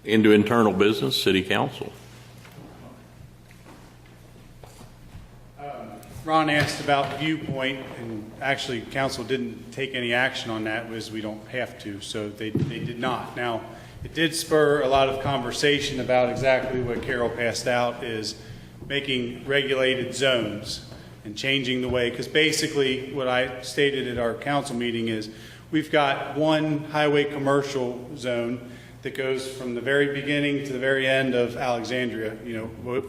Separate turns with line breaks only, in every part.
Into internal business, city council.
Ron asked about viewpoint, and actually council didn't take any action on that, as we don't have to, so they did not. Now, it did spur a lot of conversation about exactly what Carol passed out, is making regulated zones and changing the way, because basically what I stated at our council meeting is we've got one highway commercial zone that goes from the very beginning to the very end of Alexandria,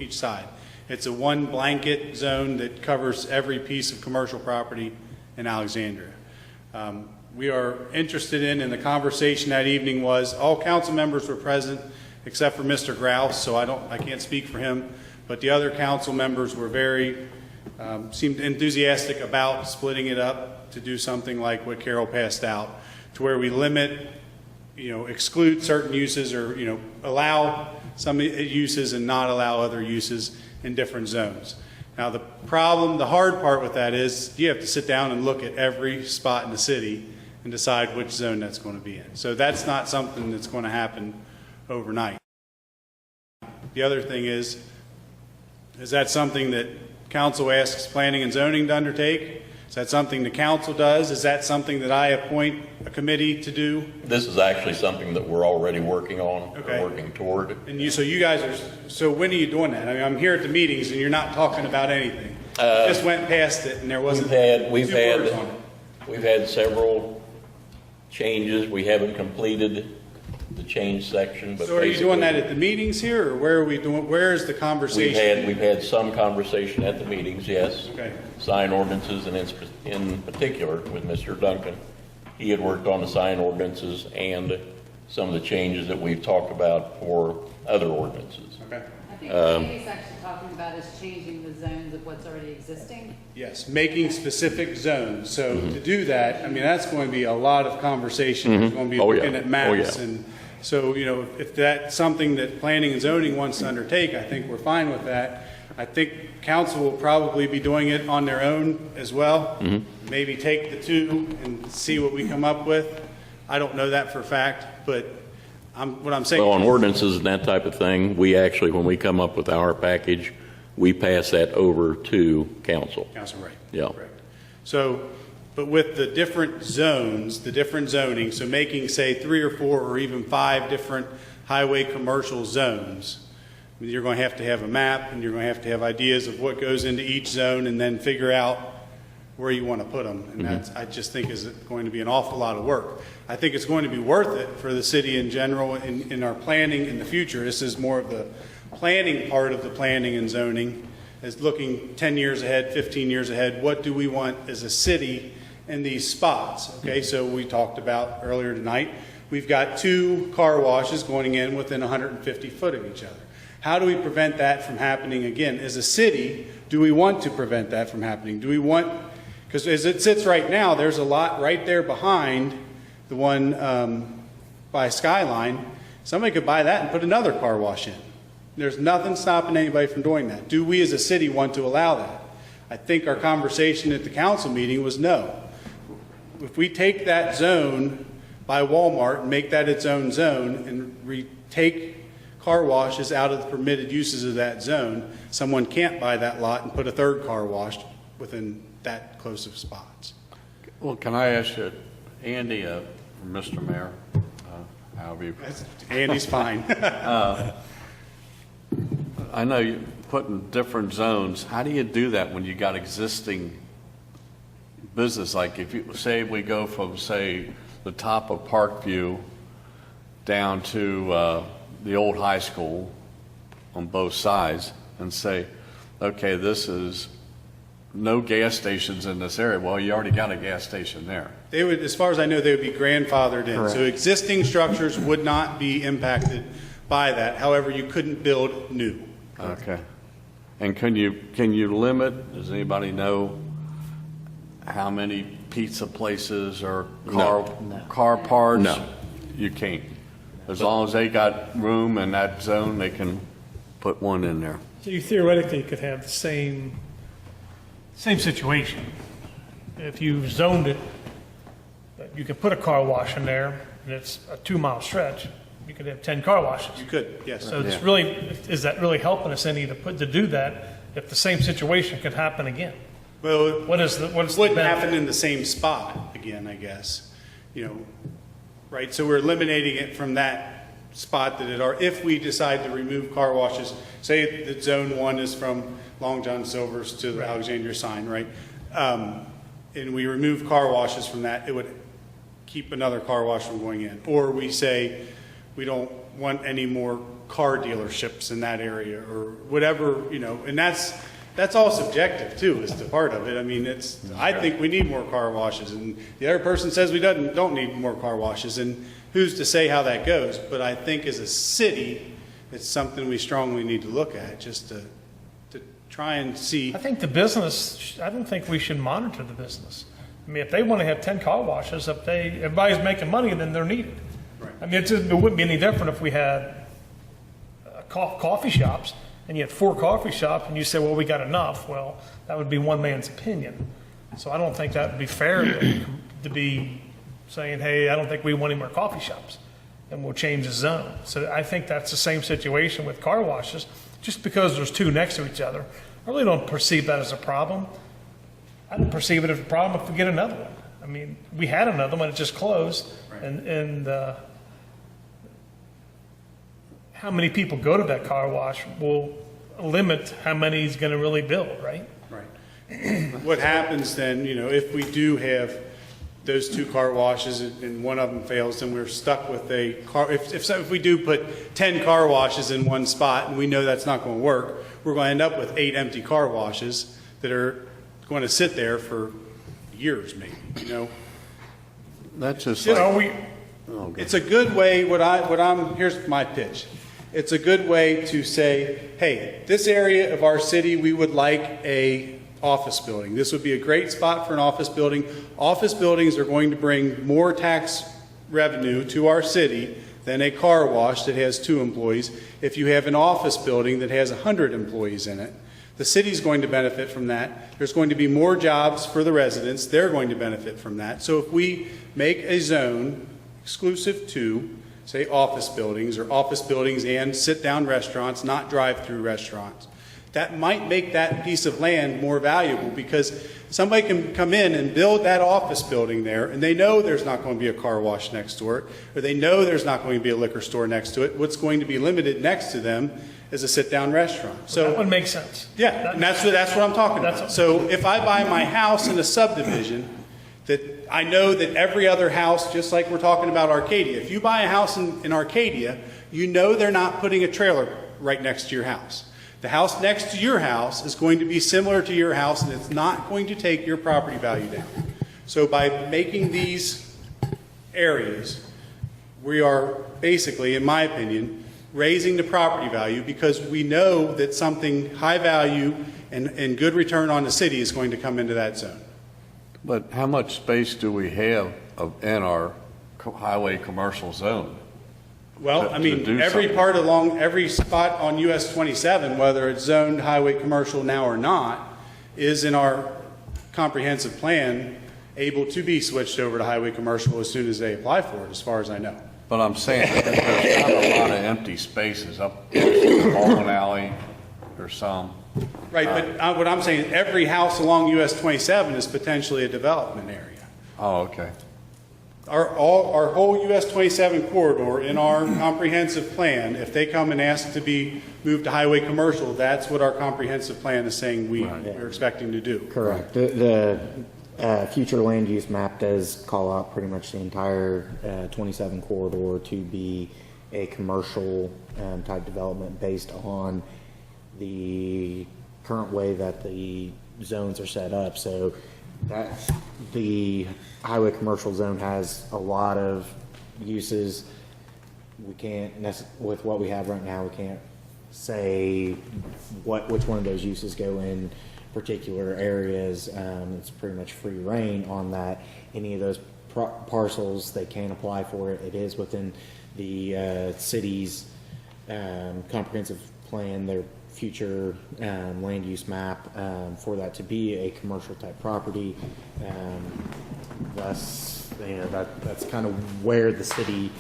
each side. It's a one blanket zone that covers every piece of commercial property in Alexandria. We are interested in, and the conversation that evening was, all council members were present except for Mr. Grouse, so I can't speak for him, but the other council members were seemed enthusiastic about splitting it up to do something like what Carol passed out, to where we limit, exclude certain uses, or, allow some uses and not allow other uses in different zones. Now the hard part with that is you have to sit down and look at every spot in the city and decide which zone that's going to be in. So that's not something that's going to happen overnight. The other thing is that something that council asks planning and zoning to undertake? Is that something the council does? Is that something that I appoint a committee to do?
This is actually something that we're already working on,
okay,
working toward.
And so you guys are, so when are you doing that? I mean, I'm here at the meetings and you're not talking about anything. Just went past it and there wasn't
We've had several changes. We haven't completed the change section. But
so are you doing that at the meetings here, or where are we doing? Where is the conversation?
We've had some conversation at the meetings, yes.
Okay.
Sign ordinances, and in particular with Mr. Duncan, he had worked on the sign ordinances and some of the changes that we've talked about for other ordinances.
Okay.
I think what Andy's actually talking about is changing the zones of what's already existing.
Yes, making specific zones. So to do that, I mean, that's going to be a lot of conversation. It's going to be looking at maps. And so, if that's something that planning and zoning wants to undertake, I think we're fine with that. I think council will probably be doing it on their own as well. Maybe take the two and see what we come up with. I don't know that for a fact, but what I'm saying.
Well, on ordinances and that type of thing, we actually, when we come up with our package, we pass that over to council.
Council, right.
Yeah.
Correct. So, but with the different zones, the different zoning, so making, say, 3 or 4 or even 5 different highway commercial zones, I mean, you're going to have a map, and you're going to have ideas of what goes into each zone, and then figure out where you want to put them. And that's, I just think, is going to be an awful lot of work. I think it's going to be worth it for the city in general in our planning in the future. This is more of the planning part of the planning and zoning, is looking 10 years ahead, 15 years ahead. What do we want as a city in these spots? Okay, so we talked about earlier tonight, we've got 2 car washes going in within 150 foot of each other. How do we prevent that from happening again? As a city, do we want to prevent that from happening? Do we want, because as it sits right now, there's a lot right there behind the one by Skyline. Somebody could buy that and put another car wash in. There's nothing stopping anybody from doing that. Do we as a city want to allow that? I think our conversation at the council meeting was no. If we take that zone by Walmart and make that its own zone and take car washes out of the permitted uses of that zone, someone can't buy that lot and put a 3rd car wash within that close of spots.
Well, can I ask you, Andy, Mr. Mayor, however you...
Andy's fine.
I know you put in different zones. How do you do that when you got existing business? Like if you say we go from, say, the top of Parkview down to the old high school on both sides and say, okay, this is no gas stations in this area. Well, you already got a gas station there.
They would, as far as I know, they would be grandfathered in.
Correct.
So existing structures would not be impacted by that. However, you couldn't build new.
Okay. And can you limit, does anybody know how many pizza places or car parts?
No.
You can't. As long as they got room in that zone, they can put one in there.
So you theoretically could have the same situation. If you zoned it, you could put a car wash in there, and it's a 2-mile stretch, You could have 10 car washes.
You could, yes.
So it's
Yeah.
really, is that really helping us any to do that if the same situation could happen again?
Well,
What is the
wouldn't
benefit?
happen in the same spot again, I guess, right? So we're eliminating it from that spot that it are, if we decide to remove car washes, say that zone 1 is from Long John Silver's to the Alexandria sign, right? And we remove car washes from that, it would keep another car wash from going in. Or we say, we don't want any more car dealerships in that area, or whatever, and that's all subjective too, is the part of it. I mean, I think we need more car washes, and the other person says we don't need more car washes, and who's to say how that goes? But I think as a city, it's something we strongly need to look at, just to try and see.
I think the business, I don't think we should monitor the business. I mean, if they want to have 10 car washes, if everybody's making money, then they're needed.
Right.
I mean, it wouldn't be any different if we had coffee shops and you had 4 coffee shops and you say, well, we got enough. Well, that would be one man's opinion. So I don't think that would be fair to be saying, hey, I don't think we want any more coffee shops and we'll change the zone. So I think that's the same situation with car washes. Just because there's 2 next to each other, I really don't perceive that as a problem. I don't perceive it as a problem if we get another one. I mean, we had another one, it just closed.
Right.
And how many people go to that car wash will limit how many he's going to really build, right?
Right. What happens then, if we do have those 2 car washes and one of them fails, then we're stuck with a car. If we do put 10 car washes in one spot and we know that's not going to work, we're going to end up with 8 empty car washes that are going to sit there for years, maybe.
That's just
You know,
like,
It's a good way. Here's my pitch. It's a good way to say, hey, this area of our city, we would like a office building. This would be a great spot for an office building. Office buildings are going to bring more tax revenue to our city than a car wash that has 2 employees. If you have an office building that has 100 employees in it, the city's going to benefit from that. There's going to be more jobs for the residents. They're going to benefit from that. So if we make a zone exclusive to, say, office buildings and sit-down restaurants, not drive-through restaurants, that might make that piece of land more valuable, because somebody can come in and build that office building there, and they know there's not going to be a car wash next to it, or they know there's not going to be a liquor store next to it. What's going to be limited next to them is a sit-down restaurant. So
that would make sense.
yeah, and that's what I'm talking about. So if I buy my house in a subdivision, that I know that every other house, just like we're talking about Arcadia, if you buy a house in Arcadia, you know they're not putting a trailer right next to your house. The house next to your house is going to be similar to your house, and it's not going to take your property value down. So by making these areas, we are basically, in my opinion, raising the property value, because we know that something high value and good return on the city is going to come into that zone.
but how much space do we have in our highway commercial zone?
Well, I mean,
do
every
something.
part along, every spot on US 27, whether it's zoned highway commercial now or not, is in our comprehensive plan able to be switched over to highway commercial as soon as they apply for it, as far as I know.
But I'm saying that there's not a lot of empty spaces up Baldwin Alley or some.
Right, but what I'm saying, every house along US 27 is potentially a development area.
Oh, okay.
Our whole US 27 corridor in our comprehensive plan, if they come and ask to be moved to highway commercial, that's what our comprehensive plan is saying we're expecting to do.
Correct. The future land use map does call out pretty much the entire 27 corridor to be a commercial type development based on the current way that the zones are set up. So that the highway commercial zone has a lot of uses. We can't with what we have right now, we can't say which one of those uses go in particular areas. It's pretty much free reign on that. Any of those parcels, they can apply for it. It is within the city's comprehensive plan, their future land use map, for that to be a commercial type property. Thus, that's kind of where the city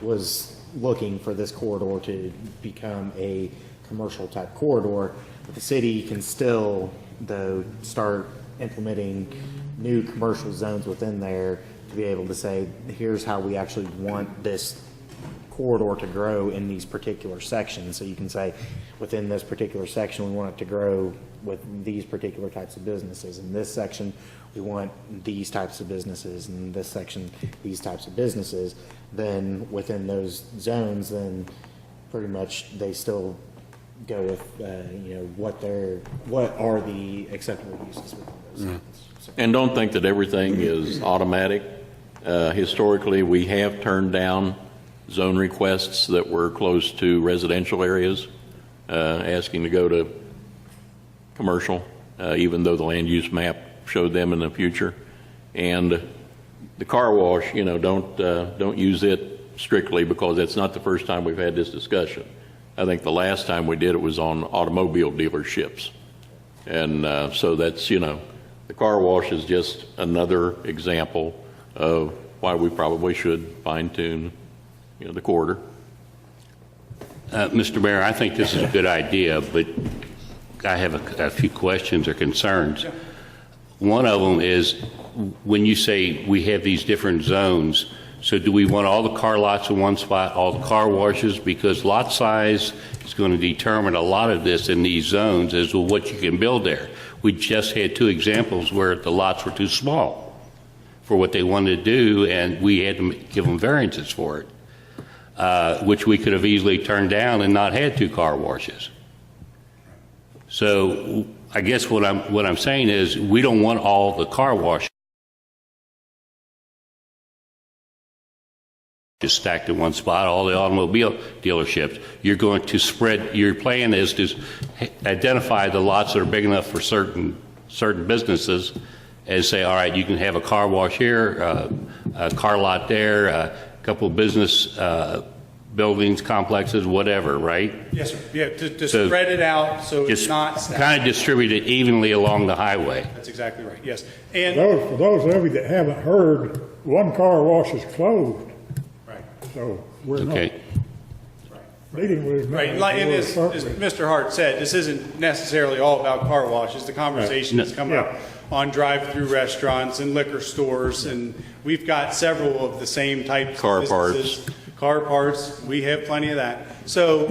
was looking for this corridor to become a commercial type corridor. But the city can still, though, start implementing new commercial zones within there to be able to say, here's how we actually want this corridor to grow in these particular sections. So you can say, within this particular section, we want it to grow with these particular types of businesses. In this section, we want these types of businesses. In this section, these types of businesses. Then within those zones, then pretty much they still go with, what are the acceptable uses within those zones. So,
And don't think that everything is automatic. Historically, we have turned down zone requests that were close to residential areas, asking to go to commercial, even though the land use map showed them in the future. And the car wash, don't use it strictly, because it's not the first time we've had this discussion. I think the last time we did it was on automobile dealerships. And so that's, the car wash is just another example of why we probably should fine tune the corridor.
Mr. Mayor, I think this is a good idea, but I have a few questions or concerns. One of them is, when you say we have these different zones, so do we want all the car lots in one spot, all the car washes? Because lot size is going to determine a lot of this in these zones as to what you can build there. We just had 2 examples where the lots were too small for what they wanted to do, and we had to give them variances for it, which we could have easily turned down and not had 2 car washes. So I guess what I'm saying is, we don't want all the car washes just stacked in one spot, all the automobile dealerships. You're going to spread, your plan is to identify the lots that are big enough for certain businesses and say, all right, you can have a car wash here, a car lot there, a couple of business buildings, complexes, whatever, right?
Yes, sir. Yeah, to
So
spread it out so it's
Just
not stacked.
kind of distribute it evenly along the highway.
That's exactly right, yes. And,
For those of you that haven't heard, one car wash is closed,
right,
so we're not
Okay.
meeting with.
right. And as Mr. Hart said, this isn't necessarily all about car washes. The conversation has come up on drive-through restaurants and liquor stores, and we've got several of the same types
Car
of
parts.
businesses. Car parts, we have plenty of that. So,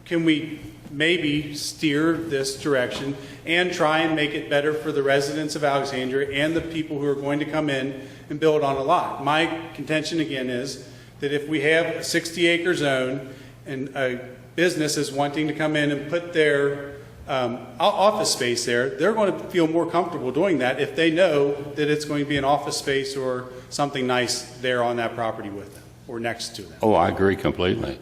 can we maybe steer this direction and try and make it better for the residents of Alexandria and the people who are going to come in and build on a lot? My contention again is that if we have a 60-acre zone and a business is wanting to come in and put their office space there, they're going to feel more comfortable doing that if they know that it's going to be an office space or something nice there on that property with them or next to them.
Oh, I agree completely.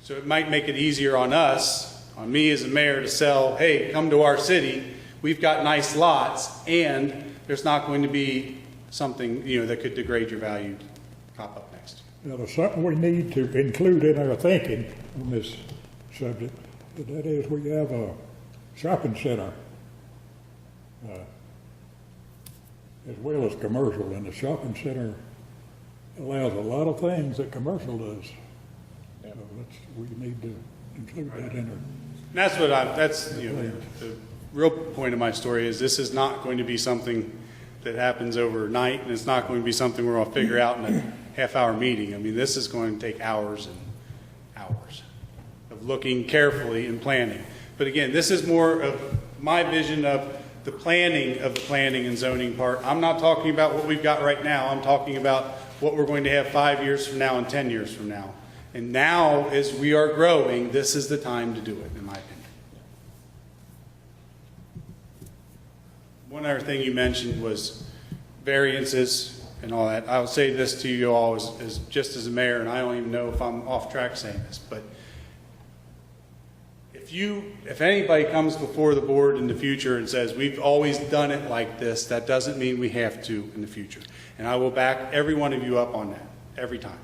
So it might make it easier on us, on me as a mayor, to sell, hey, come to our city, we've got nice lots, and there's not going to be something, that could degrade your value pop up next.
Now, there's something we need to include in our thinking on this subject, and that is we have a shopping center, as well as commercial, and the shopping center allows a lot of things that commercial does. So we need to include that in our.
And that's what the real point of my story is, this is not going to be something that happens overnight, and it's not going to be something we're going to figure out in a half-hour meeting. I mean, this is going to take hours and hours of looking carefully and planning. But again, this is more of my vision of the planning and zoning part. I'm not talking about what we've got right now. I'm talking about what we're going to have 5 years from now and 10 years from now. And now, as we are growing, this is the time to do it, in my opinion. One other thing you mentioned was variances and all that. I'll say this to you all as just as a mayor, and I don't even know if I'm off track saying this, but if anybody comes before the board in the future and says, we've always done it like this, that doesn't mean we have to in the future. And I will back every one of you up on that, every time.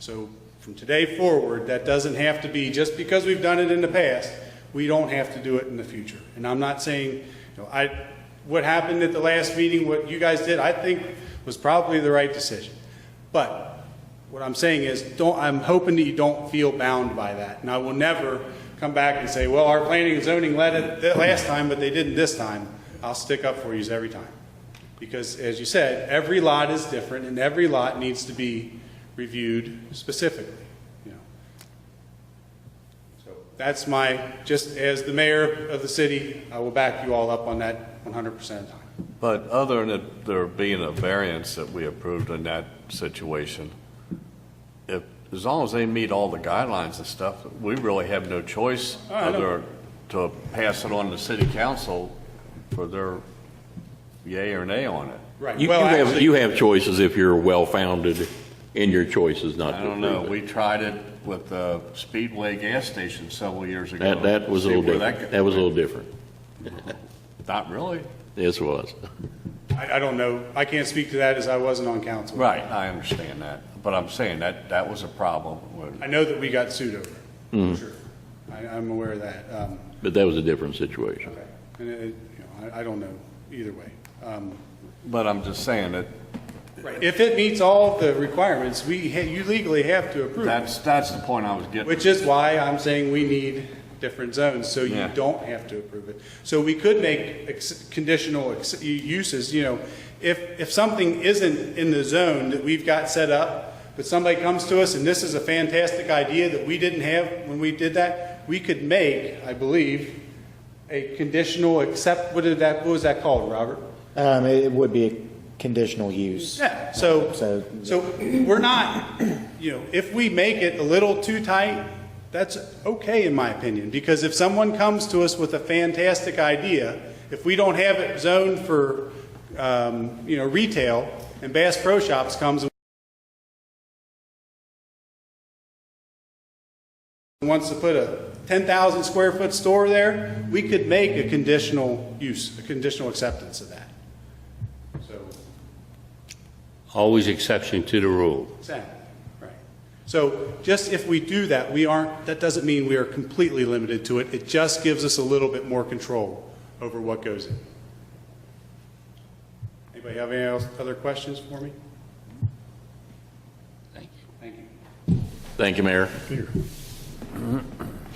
So from today forward, that doesn't have to be, just because we've done it in the past, we don't have to do it in the future. And I'm not saying, what happened at the last meeting, what you guys did, I think was probably the right decision. But what I'm saying is, I'm hoping that you don't feel bound by that. And I will never come back and say, well, our planning and zoning led it last time, but they didn't this time. I'll stick up for you every time. Because as you said, every lot is different and every lot needs to be reviewed specifically. You know. So that's just as the mayor of the city, I will back you all up on that 100% of the time.
But other than there being a variance that we approved in that situation, as long as they meet all the guidelines and stuff, we really have no choice other to pass it on to city council for their yay or nay on it.
Right.
You have choices if you're well-founded in your choices not to
I don't know.
approve it.
We tried it with the Speedway gas station several years ago.
That was a
See
little
where
different. That was a little different.
Not really.
This was.
I don't know. I can't speak to that as I wasn't on council.
Right, I understand that. But I'm saying that was a problem.
I know that we got sued over it, for sure. I'm aware of that.
But that was a different situation.
Okay. And I don't know either way.
But I'm just saying that
Right. If it meets all the requirements, you legally have to approve it,
that's the point I was getting.
which is why I'm saying we need different zones, so you
Yeah.
don't have to approve it. So we could make conditional uses, if something isn't in the zone that we've got set up, but somebody comes to us and this is a fantastic idea that we didn't have when we did that, we could make, I believe, a conditional what was that called, Robert?
It would be a conditional use.
Yeah, so we're not, if we make it a little too tight, that's okay in my opinion, because if someone comes to us with a fantastic idea, if we don't have it zoned for, retail, and Bass Pro Shops comes and wants to put a 10,000 square foot store there, we could make a conditional use, a conditional acceptance of that. So.
Always exception to the rule.
Exactly, right. So just if we do that, that doesn't mean we are completely limited to it. It just gives us a little bit more control over what goes in. Anybody have any other questions for me?
Thank you.
Thank you.
Thank you, Mayor.
Here.